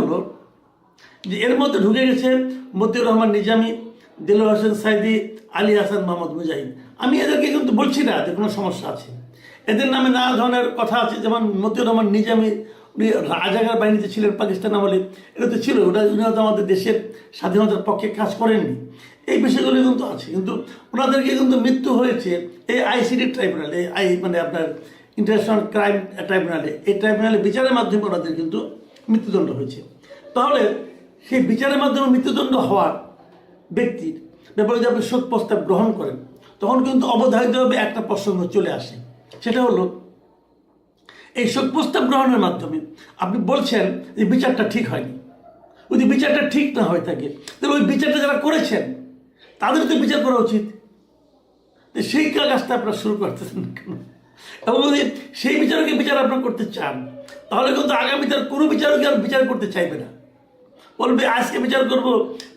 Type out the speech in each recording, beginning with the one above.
হলো যে এর মধ্যে ঢুকে গেছে মতিউর রহমান নিজামী, দেলোয়ার হোসেন সাইদি, আলী হাসান মোহাম্মদ মুজাহিদ। আমি এদেরকে কিন্তু বলছি না যে কোনো সমস্যা আছে, এদের নামে নানা ধরনের কথা আছে। যেমন মতিউর রহমান নিজামী, উনি রাজাকার বাহিনীতে ছিলেন পাকিস্তান আমলে, এটা তো ছিল, উনি হয়তো আমাদের দেশের স্বাধীনতার পক্ষে কাজ করেননি, এই বিষয়গুলো কিন্তু আছে। কিন্তু ওনাদেরকে কিন্তু মৃত্যু হয়েছে এই আইসিডি ট্রাইব্যুনালে, মানে আপনার ইন্টারন্যাশনাল ক্রাইম ট্রাইব্যুনালে, এই ট্রাইব্যুনালে বিচারের মাধ্যমে ওনাদের কিন্তু মৃত্যুদণ্ড হয়েছে। তাহলে সেই বিচারের মাধ্যমে মৃত্যুদণ্ড হওয়ার ব্যক্তির ব্যাপারে যদি আপনি শোক প্রস্তাব গ্রহণ করেন, তখন কিন্তু অবধারিতভাবে একটা প্রসঙ্গ চলে আসে, সেটা হলো এই শোক প্রস্তাব গ্রহণের মাধ্যমে আপনি বলছেন যে বিচারটা ঠিক হয়নি। যদি বিচারটা ঠিক না হয়ে থাকে, তাহলে ওই বিচারটা যারা করেছেন তাদের তো বিচার করা উচিত। সেই কাজটা আপনারা শুরু করতেছেন কেন? এবং যদি সেই বিচারকে বিচার আপনারা করতে চান, তাহলে কিন্তু আগামীতে কোনো বিচারকে আর বিচার করতে চাইবে না, বলবে আজকে বিচার করব,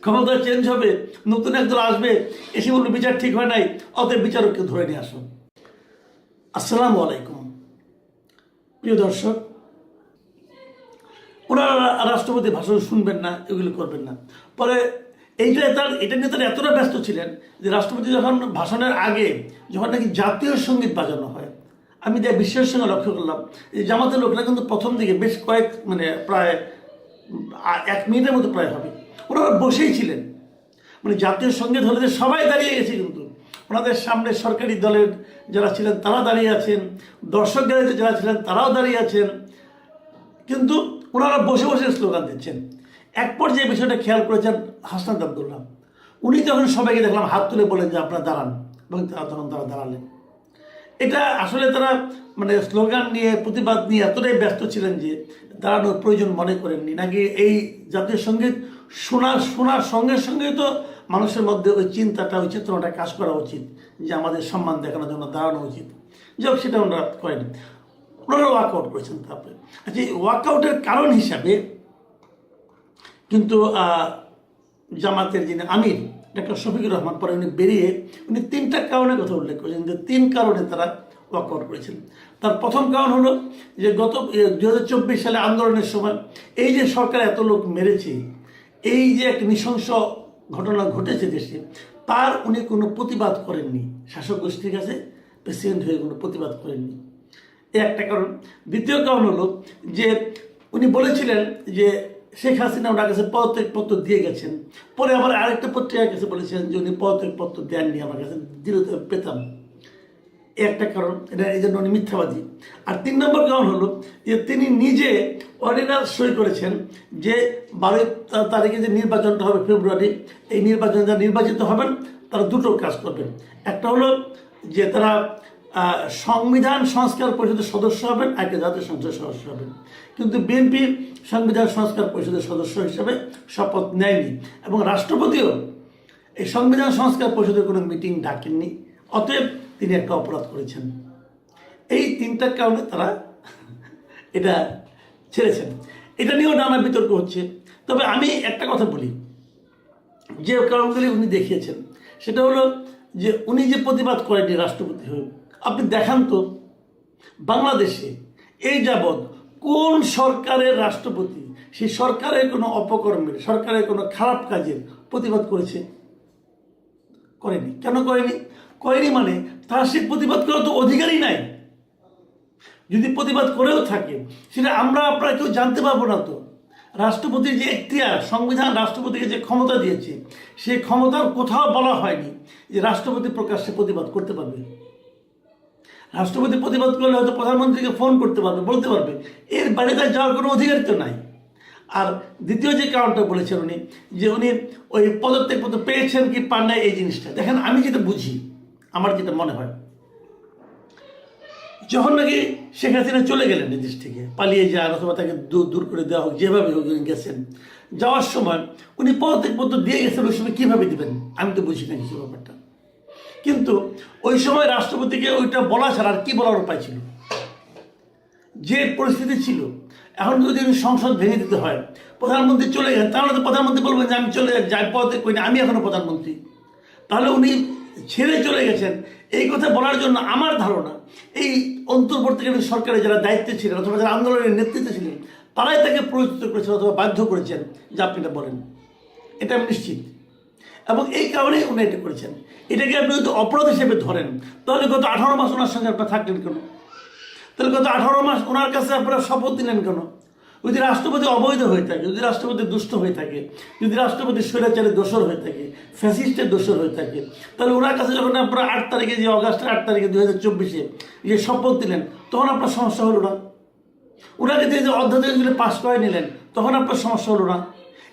ক্ষমতা চেঞ্জ হবে, নতুন একদল আসবে, এসে বলবে বিচার ঠিক হয় নাই, অতএব বিচারককে ধরে নিয়ে আসুন। আসসালামু আলাইকুম প্রিয় দর্শক, ওনারা রাষ্ট্রপতি ভাষণ শুনবেন না, এগুলো করবেন না। পরে এটা নিয়ে তারা এতটা ব্যস্ত ছিলেন যে রাষ্ট্রপতি যখন ভাষণের আগে যখন নাকি জাতীয় সঙ্গীত বাজানো হয়, আমি যা বিশ্বের সঙ্গে লক্ষ্য করলাম যে জামাতের লোকরা কিন্তু প্রথম দিকে বেশ প্রায় 1 মিনিটের মতো প্রায় হবে ওনারা বসেই ছিলেন। মানে জাতীয় সঙ্গীত হলে সবাই দাঁড়িয়ে গেছে, কিন্তু ওনাদের সামনে সরকারি দলের যারা ছিলেন তারা দাঁড়িয়ে আছেন, দর্শক গ্যালারিতে যারা ছিলেন তারাও দাঁড়িয়ে আছেন, কিন্তু ওনারা বসে বসে স্লোগান দিচ্ছেন। এক পর্যায়ে বিষয়টা খেয়াল করেছেন হাসনাত আবদুল্লাহ, উনি তখন সবাইকে দেখলাম হাত তুলে বলেন যে আপনারা দাঁড়ান, এবং তারা দাঁড়ালেন। এটা আসলে তারা স্লোগান নিয়ে প্রতিবাদ নিয়ে এতটাই ব্যস্ত ছিলেন যে দাঁড়ানোর প্রয়োজন মনে করেননি। নাকি এই জাতীয় সঙ্গীত শোনার সঙ্গে সঙ্গে তো মানুষের মধ্যে ওই চিন্তাটা, ওই চেতনাটা কাজ করা উচিত যে আমাদের সম্মান দেখানোর জন্য দাঁড়ানো উচিত। যাই হোক, সেটা ওনারা করেন, ওনারা ওয়ার্কআউট করেছেন। তারপরে আচ্ছা, এই ওয়ার্কআউটের কারণ হিসাবে কিন্তু জামাতের যিনি আমির ডক্টর শফিকুর রহমান, পরে উনি বেরিয়ে উনি 3টা কারণের কথা উল্লেখ করেছেন যে 3 কারণে তারা ওয়ার্কআউট করেছেন। তার প্রথম কারণ হলো যে গত 2024 সালে আন্দোলনের সময় এই যে সরকার এত লোক মেরেছে, এই যে এক নৃশংস ঘটনা ঘটেছে দেশে, তার উনি কোনো প্রতিবাদ করেননি, শাসক গোষ্ঠীর কাছে প্রেসিডেন্ট হয়ে কোনো প্রতিবাদ করেননি, এই একটা কারণ। দ্বিতীয় কারণ হলো যে উনি বলেছিলেন যে শেখ হাসিনা ওনার কাছে পদত্যাগপত্র দিয়ে গেছেন, পরে আবার আরেকটা পত্রিকার কাছে বলেছেন যে উনি পদত্যাগপত্র দেননি, আমার কাছে দিলে পেতাম, একটা কারণ। এটা এই জন্য উনি মিথ্যাবাদী। আর 3 নম্বর কারণ হলো যে তিনি নিজে অর্ডিন্যান্স সই করেছেন যে 12 তারিখে যে নির্বাচনটা হবে ফেব্রুয়ারি, এই নির্বাচনে যারা নির্বাচিত হবেন তারা 2টো কাজ করবেন। একটা হলো যে তারা সংবিধান সংস্কার পরিষদের সদস্য হবেন, একটা জাতীয় সংসদের সদস্য হবেন। কিন্তু বিএনপি সংবিধান সংস্কার পরিষদের সদস্য হিসেবে শপথ নেয়নি, এবং রাষ্ট্রপতিও এই সংবিধান সংস্কার পরিষদের কোনো মিটিং ডাকেননি, অতএব তিনি একটা অপরাধ করেছেন। এই 3টা কারণে তারা এটা ছেড়েছেন। এটা নিয়েও নানা বিতর্ক হচ্ছে। তবে আমি একটা কথা বলি, যে কারণগুলি উনি দেখিয়েছেন সেটা হলো যে উনি যে প্রতিবাদ করেননি রাষ্ট্রপতি হয়ে, আপনি দেখান তো বাংলাদেশে এই যাবৎ কোন সরকারের রাষ্ট্রপতি সেই সরকারের কোনো অপকর্মের, সরকারের কোনো খারাপ কাজের প্রতিবাদ করেছে? করেনি। কেন করেনি? মানে তার সেই প্রতিবাদ করার তো অধিকারই নাই। যদি প্রতিবাদ করেও থাকে সেটা আপনারা কেউ জানতে পারবো না। তো রাষ্ট্রপতির যে এখতিয়ার, সংবিধান রাষ্ট্রপতিকে যে ক্ষমতা দিয়েছে, সেই ক্ষমতার কোথাও বলা হয়নি যে রাষ্ট্রপতি প্রকাশ্যে প্রতিবাদ করতে পারবে। রাষ্ট্রপতি প্রতিবাদ করলে হয়তো প্রধানমন্ত্রীকে ফোন করতে পারবে, বলতে পারবে, এর বাইরে তার যাওয়ার কোনো অধিকার তো নাই। আর দ্বিতীয় যে কারণটা বলেছেন উনি, যে উনি ওই পদত্যাগপত্র পেয়েছেন কি পান নাই, এই জিনিসটা দেখেন। আমি যেটা বুঝি, আমার যেটা মনে হয়, যখন নাকি শেখ হাসিনা চলে গেলেন দেশ থেকে, পালিয়ে যান অথবা তাকে দূর করে দেওয়া হোক, যেভাবে হোক গেছেন, যাওয়ার সময় উনি পদত্যাগপত্র দিয়ে গেছেন, ওই সময় কীভাবে দেবেন আমি তো বুঝি না কিছু ব্যাপারটা। কিন্তু ওই সময় রাষ্ট্রপতিকে ওইটা বলা ছাড়া আর কি বলার উপায় ছিল? যে পরিস্থিতি ছিল, এখন যদি উনি সংসদ ভেঙে দিতে হয়, প্রধানমন্ত্রী চলে গেলেন, তাহলে তো প্রধানমন্ত্রী বলবেন যে আমি চলে যাই, পদত্যাগ করি না, আমি এখনো প্রধানমন্ত্রী। তাহলে উনি ছেড়ে চলে গেছেন, এই কথা বলার জন্য আমার ধারণা এই অন্তর্বর্তীকালীন সরকারের যারা দায়িত্বে ছিলেন অথবা যারা আন্দোলনের নেতৃত্বে ছিলেন, তারাই তাকে পরিচিত করেছেন অথবা বাধ্য করেছেন যে আপনি এটা বলেন, এটা আমি নিশ্চিত। এবং এই কারণেই উনি এটা করেছেন। এটাকে আপনি যদি অপরাধ হিসেবে ধরেন, তাহলে গত 18 মাস ওনার সঙ্গে আপনার থাকলেন কেন? তাহলে গত 18 মাস ওনার কাছে আপনারা শপথ দিলেন কেন? যদি রাষ্ট্রপতি অবৈধ হয়ে থাকে, যদি রাষ্ট্রপতি দুষ্ট হয়ে থাকে, যদি রাষ্ট্রপতি স্বৈরাচারের দোষর হয়ে থাকে, ফ্যাসিস্টের দোষর হয়ে থাকে, তাহলে ওনার কাছে যখন আপনারা 8 তারিখে, যে অগাস্টের 8 তারিখে 2024-এ যে শপথ দিলেন, তখন আপনার সমস্যা হলো না? ওনাকে দিয়ে যে অধ্যাদেশগুলো পাশ করে নিলেন, তখন আপনার সমস্যা হলো না?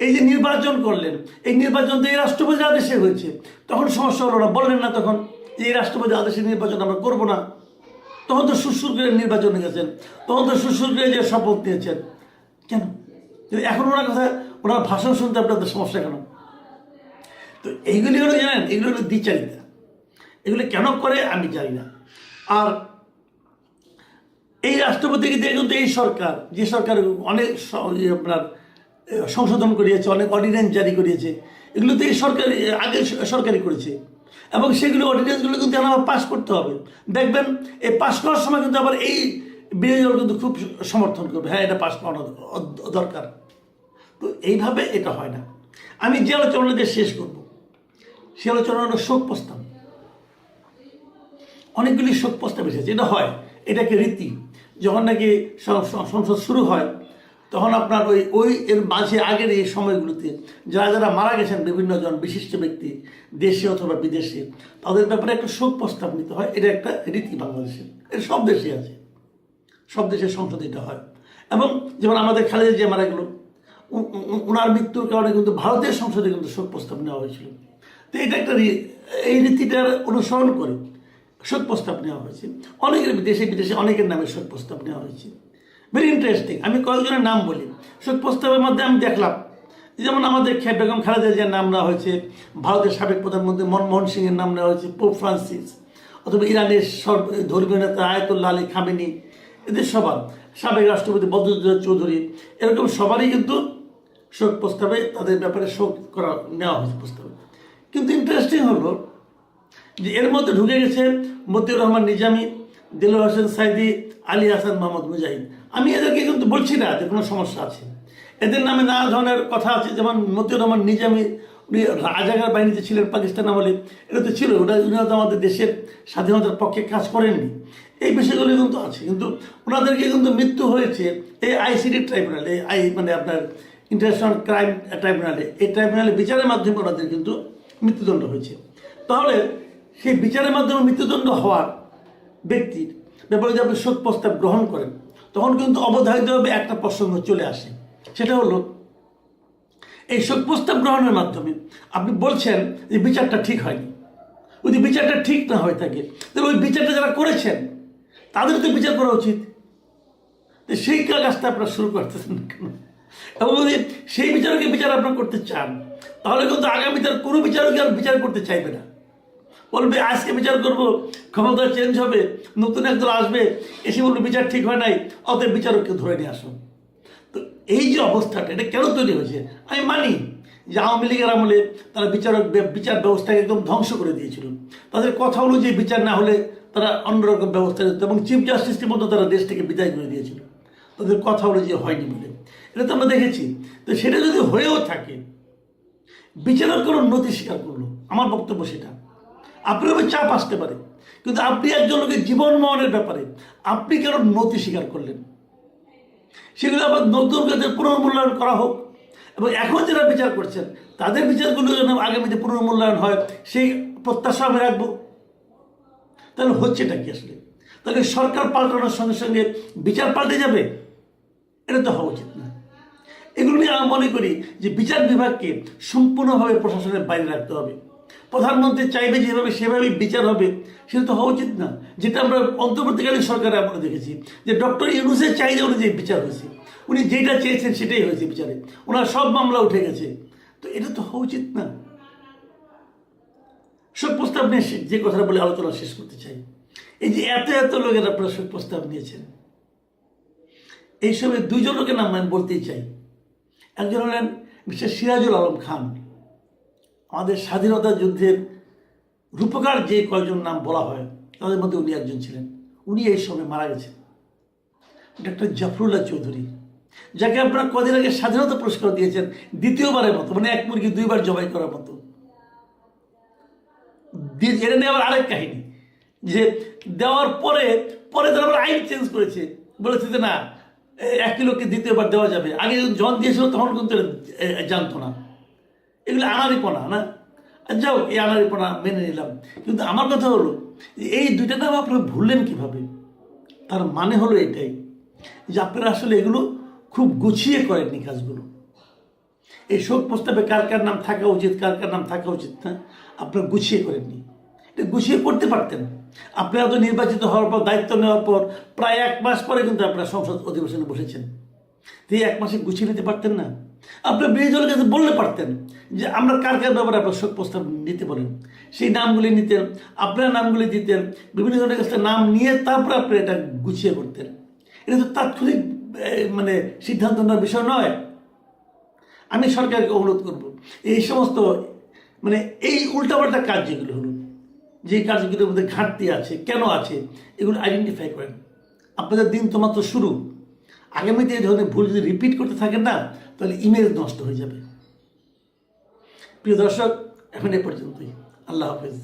এই যে নির্বাচন করলেন, এই নির্বাচন তো এই রাষ্ট্রপতির আদেশে হয়েছে, তখন সমস্যা হলো না? বললেন না তখন যে এই রাষ্ট্রপতির আদেশে নির্বাচন আমরা করবো না? তখন তো সুরসুর করে নির্বাচনে গেছেন, তখন তো সুরসুর করে যে শপথ নিয়েছেন। কেন? এখন ওনার কথা, ওনার ভাষণ শুনতে আপনাদের সমস্যা কেন? তো এইগুলি হলো, জানেন, এগুলো হলো দ্বিচারিতা। এগুলি কেন করে আমি জানি না। আর এই রাষ্ট্রপতিকে দিয়ে কিন্তু এই সরকার, যে সরকার অনেক আপনার সংশোধন করিয়েছে, অনেক অর্ডিন্যান্স জারি করিয়েছে, এগুলো তো এই সরকার আগে সরকারই করেছে। এবং সেগুলো অর্ডিন্যান্সগুলো কিন্তু আবার পাস করতে হবে। দেখবেন এই পাস করার সময় কিন্তু আবার এই বিরোধী দল কিন্তু খুব সমর্থন করবে, হ্যাঁ এটা পাস করানো দরকার। তো এইভাবে এটা হয় না। আমি যে আলোচনা দিয়ে শেষ করব, সে আলোচনা হলো শোক প্রস্তাব। অনেকগুলি শোক প্রস্তাব এসেছে, এটা হয়, এটাকে রীতি। যখন নাকি সংসদ শুরু হয়, তখন আপনার ওই এর মাঝে আগের এই সময়গুলোতে যারা যারা মারা গেছেন, বিভিন্ন জন বিশিষ্ট ব্যক্তি দেশে অথবা বিদেশে, তাদের ব্যাপারে একটা শোক প্রস্তাব নিতে হয়। এটা একটা রীতি বাংলাদেশের, এটা সব দেশে আছে, সব দেশের সংসদে এটা হয়। এবং যেমন আমাদের খালেদা জিয়া মারা গেল, ওনার মৃত্যুর কারণে কিন্তু ভারতের সংসদে কিন্তু শোক প্রস্তাব নেওয়া হয়েছিল। তো এটা একটা এই রীতিটার অনুসরণ করে শোক প্রস্তাব নেওয়া হয়েছে। অনেকের দেশে বিদেশে অনেকের নামে শোক প্রস্তাব নেওয়া হয়েছে। Very interesting. আমি কয়েকজনের নাম বলি। শোক প্রস্তাবের মধ্যে আমি দেখলাম যেমন আমাদের বেগম খালেদা জিয়ার নাম নেওয়া হয়েছে, ভারতের সাবেক প্রধানমন্ত্রী মনমোহন সিংয়ের নাম নেওয়া হয়েছে, পোপ ফ্রান্সিস, অথবা ইরানের ধর্মীয় নেতা আয়াতুল্লাহ আলী খামেনি, এদের সবার, সাবেক রাষ্ট্রপতি বদরুদ্দোজা চৌধুরী, এরকম সবারই কিন্তু শোক প্রস্তাবে তাদের ব্যাপারে শোক করা নেওয়া হয়েছে প্রস্তাবে। কিন্তু ইন্টারেস্টিং হলো যে এর মধ্যে ঢুকে গেছে মতিউর রহমান নিজামী, দেলোয়ার হোসেন সাইদি, আলী হাসান মোহাম্মদ মুজাহিদ। আমি এদেরকে কিন্তু বলছি না যে কোনো সমস্যা আছে, এদের নামে নানা ধরনের কথা আছে। যেমন মতিউর রহমান নিজামী, উনি রাজাকার বাহিনীতে ছিলেন পাকিস্তান আমলে, এটা তো ছিল, উনি হয়তো আমাদের দেশের স্বাধীনতার পক্ষে কাজ করেননি, এই বিষয়গুলো কিন্তু আছে। কিন্তু ওনাদেরকে কিন্তু মৃত্যু হয়েছে এই আইসিডি ট্রাইব্যুনালে, মানে আপনার ইন্টারন্যাশনাল ক্রাইম ট্রাইব্যুনালে, এই ট্রাইব্যুনালে বিচারের মাধ্যমে ওনাদের কিন্তু মৃত্যুদণ্ড হয়েছে। তাহলে সেই বিচারের মাধ্যমে মৃত্যুদণ্ড হওয়ার ব্যক্তির ব্যাপারে যদি আপনি শোক প্রস্তাব গ্রহণ করেন, তখন কিন্তু অবধারিতভাবে একটা প্রসঙ্গ চলে আসে। সেটা হলো এই শোক প্রস্তাব গ্রহণের মাধ্যমে আপনি বলছেন যে বিচারটা ঠিক হয়নি। যদি বিচারটা ঠিক না হয়ে থাকে, তাহলে ওই বিচারটা যারা করেছেন তাদের তো বিচার করা উচিত। তো সেই কাজটা আপনারা শুরু করতেছেন না কেন? এবং যদি সেই বিচারকে বিচার আপনারা করতে চান, তাহলে কিন্তু আগামীতে কোনো বিচারকে আর বিচার করতে চাইবে না। বলবে আজকে বিচার করব, ক্ষমতা চেঞ্জ হবে, নতুন একদল আসবে, এসে বলবে বিচার ঠিক হয় নাই, অতএব বিচারককে ধরে নিয়ে আসুন। তো এই যে অবস্থাটা, এটা কেন তৈরি হয়েছে? আমি মানি যে আওয়ামী লীগের আমলে তারা বিচার ব্যবস্থাকে একদম ধ্বংস করে দিয়েছিল। তাদের কথা অনুযায়ী বিচার না হলে তারা অন্যরকম ব্যবস্থা নিত, এবং চিফ জাস্টিসের মতো তারা দেশ থেকে বিদায় করে দিয়েছিল, তাদের কথা অনুযায়ী হয়নি বলে। এটা তো আমরা দেখেছি। তো সেটা যদি হয়েও থাকে, বিচারক কোনো নথি স্বীকার করলো, আমার বক্তব্য সেটা। আপনার উপর চাপ আসতে পারে, কিন্তু আপনি একজন লোকের জীবন মরণের ব্যাপারে আপনি কেন নথি স্বীকার করলেন? সেগুলো আবার নতুন করে পুনর্মূল্যায়ন করা হোক, এবং এখন যারা বিচার করছেন তাদের বিচারগুলো যেন আগামীতে পুনর্মূল্যায়ন হয়, সেই প্রত্যাশা আমি রাখবো। তাহলে হচ্ছেটা কি আসলে? তাহলে সরকার পাল্টানোর সঙ্গে সঙ্গে বিচার পাল্টে যাবে? এটা তো হওয়া উচিত না। এগুলো নিয়ে আমি মনে করি যে বিচার বিভাগকে সম্পূর্ণভাবে প্রশাসনের বাইরে রাখতে হবে। প্রধানমন্ত্রী চাইবে যেভাবে সেভাবেই বিচার হবে, সেটা তো হওয়া উচিত না। যেটা আমরা অন্তর্বর্তীকালীন সরকারে আমরা দেখেছি যে ডক্টর ইউনূসের চাহিদা অনুযায়ী বিচার হয়েছে, উনি যেটা চেয়েছেন সেটাই হয়েছে বিচারে, ওনার সব মামলা উঠে গেছে। তো এটা তো হওয়া উচিত না। শোক প্রস্তাব নিয়ে যে কথাটা বলে আলোচনা শেষ করতে চাই, এই যে এত এত লোকের আপনারা শোক প্রস্তাব নিয়েছেন, এই সময় দুইজন লোকের নাম আমি বলতেই চাই। একজন হলেন মিস্টার সিরাজুল আলম খান, আমাদের স্বাধীনতা যুদ্ধের রূপকার যে কয়েকজন নাম বলা হয় তাদের মধ্যে উনি একজন ছিলেন। উনি এই সময় মারা গেছেন। ডক্টর জাফরুল্লাহ চৌধুরী, যাকে আপনারা কদিন আগে স্বাধীনতা পুরস্কার দিয়েছেন দ্বিতীয়বারের মতো, মানে এক মুরগি দুইবার জবাই করার মতো। এটা নিয়ে আবার আরেক কাহিনী, যে দেওয়ার পরে পরে তারা আবার আইন চেঞ্জ করেছে, বলেছে যে না 1 কিলোকে দ্বিতীয়বার দেওয়া যাবে। আগে যখন দিয়েছিল তখন কিন্তু জানতো না। এগুলো আনারিপনা না, যাও এই আনারিপনা মেনে নিলাম। কিন্তু আমার কথা হলো যে এই দুইটা নাম আপনারা ভুললেন কিভাবে? তার মানে হলো এটাই যে আপনারা আসলে এগুলো খুব গুছিয়ে করেননি কাজগুলো। এই শোক প্রস্তাবে কার কার নাম থাকা উচিত, কার কার নাম থাকা উচিত না, আপনারা গুছিয়ে করেননি। এটা গুছিয়ে করতে পারতেন। আপনারা তো নির্বাচিত হওয়ার পর, দায়িত্ব নেওয়ার পর প্রায় 1 মাস পরে কিন্তু আপনারা সংসদ অধিবেশনে বসেছেন। তো এই 1 মাসে গুছিয়ে নিতে পারতেন না? আপনার বিরোধী দলের কাছে বললে পারতেন যে আমরা কার কার ব্যাপারে আপনার শোক প্রস্তাব নিতে বলেন, সেই নামগুলি নিতেন, আপনার নামগুলি দিতেন, বিভিন্ন জনের কাছে নাম নিয়ে তারপরে আপনি এটা গুছিয়ে করতেন। এটা তো তাৎক্ষণিক মানে সিদ্ধান্ত নেওয়ার বিষয় নয়। আমি সরকারকে অনুরোধ করব এই সমস্ত মানে এই উল্টাপাল্টা কাজ যেগুলো হলো, যে কাজগুলোর মধ্যে ঘাটতি আছে, কেন আছে, এগুলো আইডেন্টিফাই করেন। আপনাদের দিন তো মাত্র শুরু। আগামীতে এই ধরনের ভুল যদি রিপিট করতে থাকেন না, তাহলে ইমেজ নষ্ট হয়ে যাবে। প্রিয় দর্শক, এখন এ পর্যন্তই। আল্লাহ হাফেজ।